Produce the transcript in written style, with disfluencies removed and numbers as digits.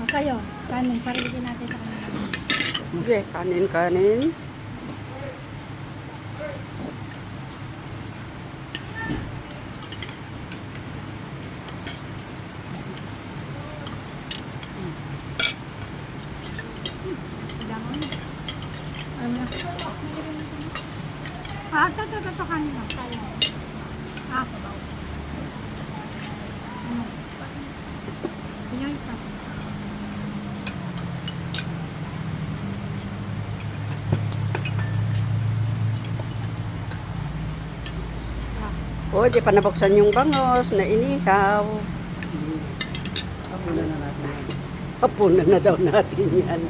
Kayo, kanin, para bigyan natin sa kanila. Sige, kanin. Damon. Ano na? Ah, ito, kanina. Ah, sabaw. Ano? Yan, isa. O, di pa nabuksan yung bangos na inihaw. Hapunan na natin yan. Hapunan na daw natin yan.